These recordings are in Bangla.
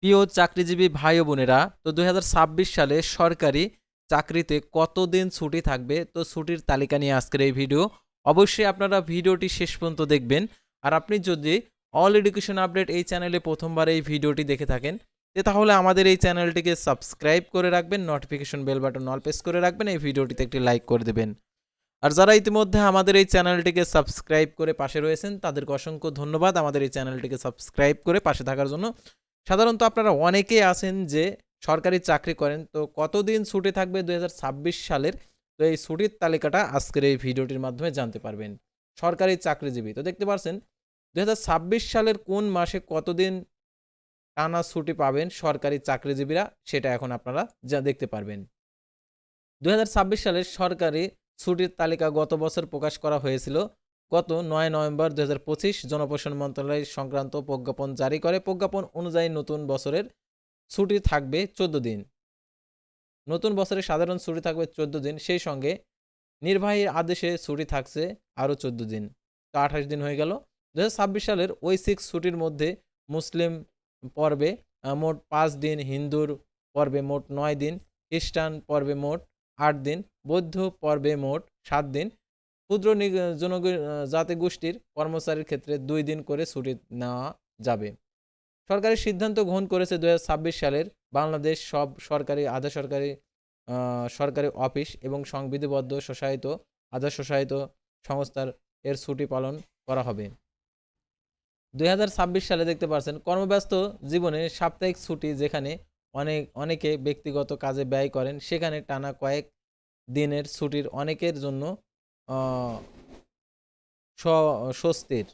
প্রিয় চাকরিজীবী ভাই ও বোনেরা, তো 2026 সালে সরকারি চাকরিতে কতদিন ছুটি থাকবে, তো ছুটির তালিকা নিয়ে আজকের এই ভিডিও। অবশ্যই আপনারা ভিডিওটি শেষ পর্যন্ত দেখবেন। আর আপনি যদি অল এডুকেশন আপডেট এই চ্যানেলে প্রথমবার এই ভিডিওটি দেখে থাকেন, তাহলে আমাদের এই চ্যানেলটিকে সাবস্ক্রাইব করে রাখবেন, notification bell button all press করে রাখবেন, এই ভিডিওটিতে একটি লাইক করে দেবেন। আর যারা ইতিমধ্যে আমাদের এই চ্যানেলটিকে সাবস্ক্রাইব করে পাশে রয়েছেন, তাদেরকে অসংখ্য ধন্যবাদ আমাদের এই চ্যানেলটিকে সাবস্ক্রাইব করে পাশে থাকার জন্য। সাধারণত আপনারা অনেকেই আছেন যে সরকারি চাকরি করেন, তো কতদিন ছুটি থাকবে 2026 সালের, তো এই ছুটির তালিকাটা আজকের এই ভিডিওটির মাধ্যমে জানতে পারবেন। সরকারি চাকরিজীবী, তো দেখতে পাচ্ছেন 2026 সালের কোন মাসে কতদিন টানা ছুটি পাবেন সরকারি চাকরিজীবীরা, সেটা এখন আপনারা যা দেখতে পারবেন। 2026 সালের সরকারি ছুটির তালিকা গত বছর প্রকাশ করা হয়েছিল। গত 9 নভেম্বর 2025 জনপ্রশাসন মন্ত্রণালয় সংক্রান্ত প্রজ্ঞাপন জারি করে। প্রজ্ঞাপন অনুযায়ী নতুন বছরের ছুটি থাকবে 14 দিন। নতুন বছরে সাধারণ ছুটি থাকবে 14 দিন, সেই সঙ্গে নির্বাহী আদেশে ছুটি থাকছে আরও 14 দিন, তো 28 দিন হয়ে গেল। 2026 সালের ওই 6 ছুটির মধ্যে মুসলিম পর্বে মোট 5 দিন, হিন্দুর পর্বে মোট 9 দিন, খ্রিস্টান পর্বে মোট 8 দিন, বৌদ্ধ পর্বে মোট 7 দিন, ক্ষুদ্র জাতিগোষ্ঠীর কর্মচারীর ক্ষেত্রে 2 দিন করে ছুটি নেওয়া যাবে। সরকারি সিদ্ধান্ত গ্রহণ করেছে 2026 সালের বাংলাদেশ সব সরকারি আধা সরকারি সরকারি অফিস এবং সংবিধিবদ্ধ স্বশাসিত আধা স্বশাসিত সংস্থার এর ছুটি পালন করা হবে। 2026 সালে দেখতে পাচ্ছেন কর্মব্যস্ত জীবনে সাপ্তাহিক ছুটি, যেখানে অনেকে ব্যক্তিগত কাজে ব্যয় করেন, সেখানে টানা কয়েক দিনের ছুটির অনেকের জন্য স্বস্তির।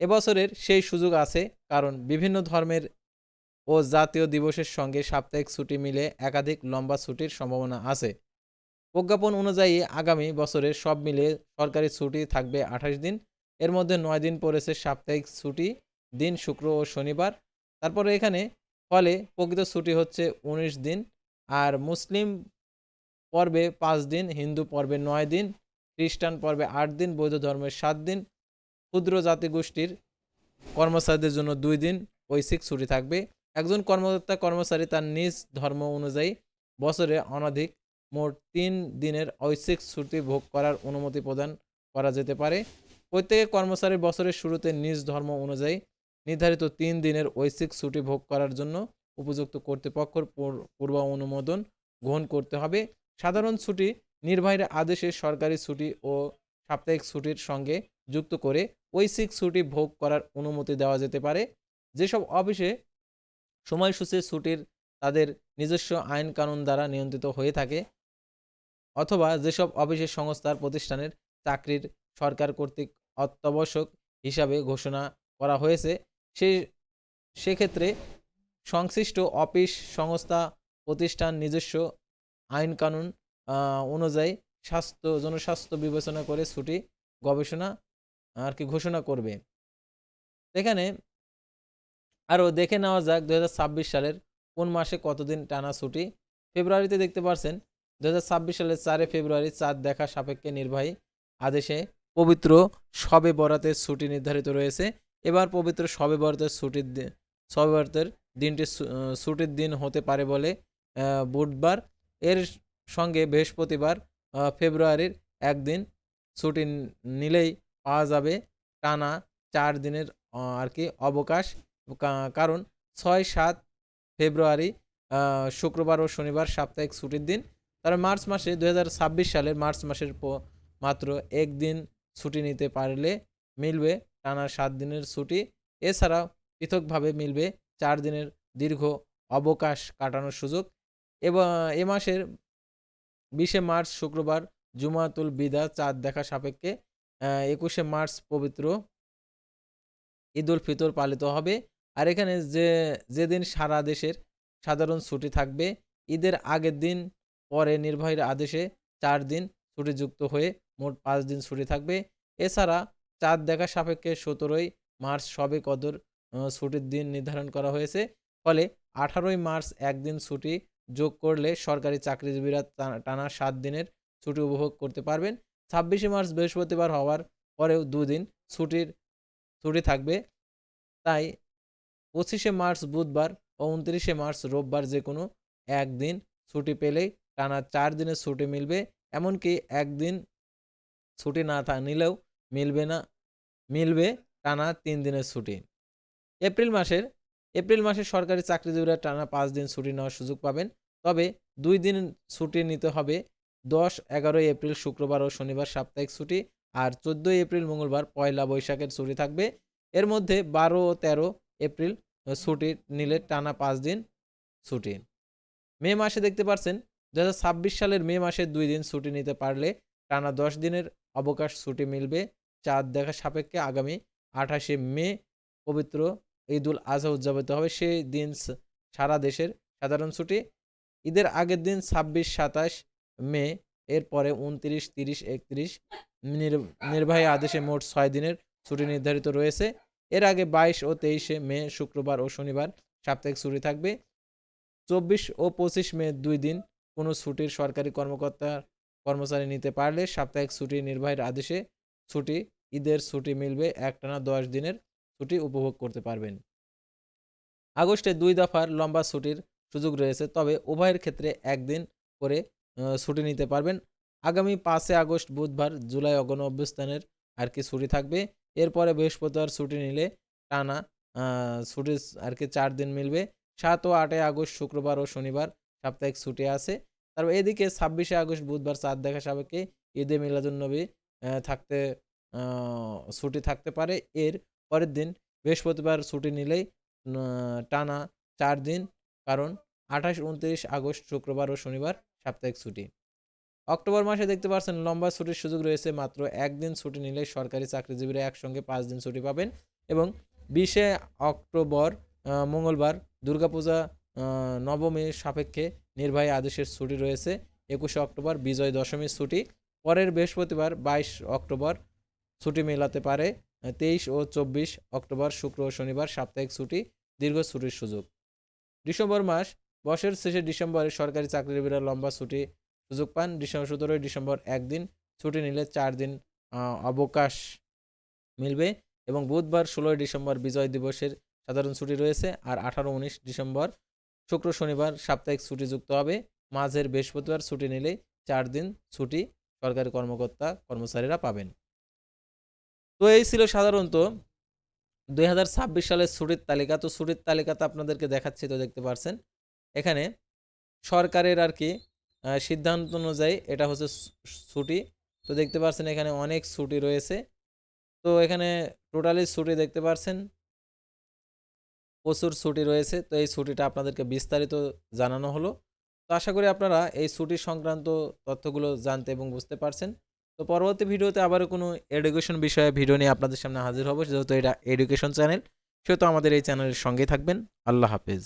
এবছরের সেই সুযোগ আছে, কারণ বিভিন্ন ধর্মের ও জাতীয় দিবসের সঙ্গে সাপ্তাহিক ছুটি মিলে একাধিক লম্বা ছুটির সম্ভাবনা আছে। প্রজ্ঞাপন অনুযায়ী আগামী বছরের সব মিলে সরকারি ছুটি থাকবে 28 দিন। এর মধ্যে 9 দিন পড়েছে সাপ্তাহিক ছুটি দিন, শুক্র ও শনিবার। তারপরে এখানে ফলে প্রকৃত ছুটি হচ্ছে 19 দিন। আর মুসলিম পর্বে 5 দিন, হিন্দু পর্বে 9 দিন, খ্রিস্টান পর্বে 8 দিন, বৌদ্ধ ধর্মের 7 দিন, ক্ষুদ্র জাতিগোষ্ঠীর কর্মচারীদের জন্য 2 দিন ঐচ্ছিক ছুটি থাকবে। একজন কর্মচারী তার নিজ ধর্ম অনুযায়ী বছরে অনধিক মোট 3 দিনের ঐচ্ছিক ছুটি ভোগ করার অনুমতি প্রদান করা যেতে পারে। প্রত্যেক কর্মচারীর বছরের শুরুতে নিজ ধর্ম অনুযায়ী নির্ধারিত 3 দিনের ঐচ্ছিক ছুটি ভোগ করার জন্য উপযুক্ত কর্তৃপক্ষের পূর্ব অনুমোদন গ্রহণ করতে হবে। সাধারণ ছুটি নির্বাহীর আদেশে সরকারি ছুটি ও সাপ্তাহিক ছুটির সঙ্গে যুক্ত করে ঐচ্ছিক ছুটি ভোগ করার অনুমতি দেওয়া যেতে পারে। যেসব অফিসে সময়সূচি ছুটির তাদের নিজস্ব আইন কানুন দ্বারা নিয়ন্ত্রিত হয়ে থাকে, অথবা যেসব অফিসের সংস্থার প্রতিষ্ঠানের চাকরির সরকার কর্তৃক অত্যাবশ্যক হিসাবে ঘোষণা করা হয়েছে, সেক্ষেত্রে সংশ্লিষ্ট অফিস, সংস্থা, প্রতিষ্ঠান নিজস্ব আইন কানুন অনুযায়ী জনস্বাস্থ্য বিবেচনা করে ছুটি গবেষণা ঘোষণা করবে। এখানে আরও দেখে নেওয়া যাক 2026 সালের কোন মাসে কতদিন টানা ছুটি। ফেব্রুয়ারিতে দেখতে পাচ্ছেন 2026 সালের 4 ফেব্রুয়ারি চাঁদ দেখা সাপেক্ষে নির্বাহী আদেশে পবিত্র শবে বরাতের ছুটি নির্ধারিত রয়েছে। এবার পবিত্র শবে বরাতের দিনটি ছুটির দিন হতে পারে বলে বুধবার, এর সঙ্গে বৃহস্পতিবার ফেব্রুয়ারির একদিন ছুটি নিলেই পাওয়া যাবে টানা 4 দিনের অবকাশ। কারণ 6-7 ফেব্রুয়ারি শুক্রবার ও শনিবার সাপ্তাহিক ছুটির দিন। তারা মার্চ মাসে 2026 সালের মার্চ মাসের মাত্র একদিন ছুটি নিতে পারলে মিলবে টানা 7 দিনের ছুটি। এছাড়াও পৃথকভাবে মিলবে 4 দিনের দীর্ঘ অবকাশ কাটানোর সুযোগ। এবং এ মাসের 20 মার্চ শুক্রবার জুমাতুল বিদা চাঁদ দেখা সাপেক্ষে 21 মার্চ পবিত্র ঈদুল ফিতর পালিত হবে। আর এখানে যেদিন সারা দেশের সাধারণ ছুটি থাকবে, ঈদের আগের দিন পরে নির্বাহীর আদেশে 4 দিন ছুটি যুক্ত হয়ে মোট 5 দিন ছুটি থাকবে। এছাড়া চাঁদ দেখা সাপেক্ষে 17ই মার্চ শবে কদর ছুটির দিন নির্ধারণ করা হয়েছে। ফলে 18ই মার্চ একদিন ছুটি যোগ করলে সরকারি চাকরিজীবীরা টানা 7 দিনের ছুটি উপভোগ করতে পারবেন। 26শে মার্চ বৃহস্পতিবার হওয়ার পরেও 2 দিন ছুটি থাকবে। তাই 25শে মার্চ বুধবার ও 29শে মার্চ রোববার যে কোনো একদিন ছুটি পেলেই টানা 4 দিনের ছুটি মিলবে। এমনকি একদিন ছুটি না নিলেও মিলবে টানা 3 দিনের ছুটি। এপ্রিল মাসের সরকারি চাকরিজীবীরা টানা 5 দিন ছুটি নেওয়ার সুযোগ পাবেন। তবে 2 দিন ছুটি নিতে হবে। 10-11 এপ্রিল শুক্রবার ও শনিবার সাপ্তাহিক ছুটি, আর 14 এপ্রিল মঙ্গলবার পয়লা বৈশাখের ছুটি থাকবে। এর মধ্যে 12 ও 13 এপ্রিল ছুটি নিলে টানা 5 দিন ছুটি। মে মাসে দেখতে পাচ্ছেন 2026 সালের মে মাসে 2 দিন ছুটি নিতে পারলে টানা 10 দিনের অবকাশ ছুটি মিলবে। চাঁদ দেখা সাপেক্ষে আগামী 28শে মে পবিত্র ঈদুল আজহা উদযাপিত হবে। সেই দিন সারা দেশের সাধারণ ছুটি। ঈদের আগের দিন 26-27 মে, এরপরে 29, 30, 31 নির্বাহী আদেশে মোট 6 দিনের ছুটি নির্ধারিত রয়েছে। এর আগে 22 ও 23শে মে শুক্রবার ও শনিবার সাপ্তাহিক ছুটি থাকবে। 24 ও 25 মে 2 দিন কোনো ছুটির সরকারি কর্মচারী নিতে পারলে সাপ্তাহিক ছুটি নির্বাহীর আদেশে ছুটি। ঈদের ছুটি মিলবে, একটানা 10 দিনের ছুটি উপভোগ করতে পারবেন। আগস্টে 2 দফার লম্বা ছুটির সুযোগ রয়েছে, তবে উভয়ের ক্ষেত্রে একদিন করে ছুটি নিতে পারবেন। আগামী 5 আগস্ট বুধবার জুলাই অভ্যুত্থানের ছুটি থাকবে। এরপরে বৃহস্পতিবার ছুটি নিলে টানা ছুটি 4 দিন মিলবে। 7 ও 8 আগস্ট শুক্রবার ও শনিবার সাপ্তাহিক ছুটি আছে। তারপর এদিকে 26 আগস্ট বুধবার চাঁদ দেখা সাপেক্ষে ঈদে মিলাদুন্নবী ছুটি থাকতে পারে। এর পরের দিন বৃহস্পতিবার ছুটি নিলেই টানা 4 দিন, কারণ 28-29 আগস্ট শুক্রবার ও শনিবার সাপ্তাহিক ছুটি। অক্টোবর মাসে দেখতে পাচ্ছেন লম্বা ছুটির সুযোগ রয়েছে। মাত্র একদিন ছুটি নিলে সরকারি চাকরিজীবীরা একসঙ্গে 5 দিন ছুটি পাবেন। এবং 20শে অক্টোবর মঙ্গলবার দুর্গাপূজা নবমীর সাপেক্ষে নির্বাহী আদেশের ছুটি রয়েছে। 21শে অক্টোবর বিজয় দশমীর ছুটি। পরের বৃহস্পতিবার 22 অক্টোবর ছুটি মেলাতে পারে। 23 ও 24 অক্টোবর শুক্র ও শনিবার সাপ্তাহিক ছুটি, দীর্ঘ ছুটির সুযোগ। ডিসেম্বর মাস, বছরের শেষে ডিসেম্বরে সরকারি চাকরিজীবীরা লম্বা ছুটি সুযোগ পান। 17 ডিসেম্বর একদিন ছুটি নিলে 4 দিন অবকাশ মিলবে। এবং বুধবার 16 ডিসেম্বর বিজয় দিবসের সাধারণ ছুটি রয়েছে। আর 18-19 ডিসেম্বর শুক্র শনিবার সাপ্তাহিক ছুটি যুক্ত হবে। মাঝের বৃহস্পতিবার ছুটি নিলে 4 দিন ছুটি সরকারি কর্মচারীরা পাবেন। তো এই ছিল সাধারণত 2026 সালের ছুটির তালিকা। তো ছুটির তালিকাতে আপনাদেরকে দেখাচ্ছি, তো দেখতে পাচ্ছেন এখানে সরকারের সিদ্ধান্ত অনুযায়ী এটা হচ্ছে ছুটি। তো দেখতে পাচ্ছেন এখানে অনেক ছুটি রয়েছে। তো এখানে টোটালি ছুটি দেখতে পাচ্ছেন প্রচুর ছুটি রয়েছে। তো এই ছুটিটা আপনাদেরকে বিস্তারিত জানানো হলো। তো আশা করি আপনারা এই ছুটি সংক্রান্ত তথ্যগুলো জানতে এবং বুঝতে পারছেন। তো পরবর্তী ভিডিওতে আবারও কোনো এডুকেশন বিষয়ে ভিডিও নিয়ে আপনাদের সামনে হাজির হব। যেহেতু এটা এডুকেশন চ্যানেল, সেহেতু আমাদের এই চ্যানেলের সঙ্গে থাকবেন। আল্লাহ হাফেজ।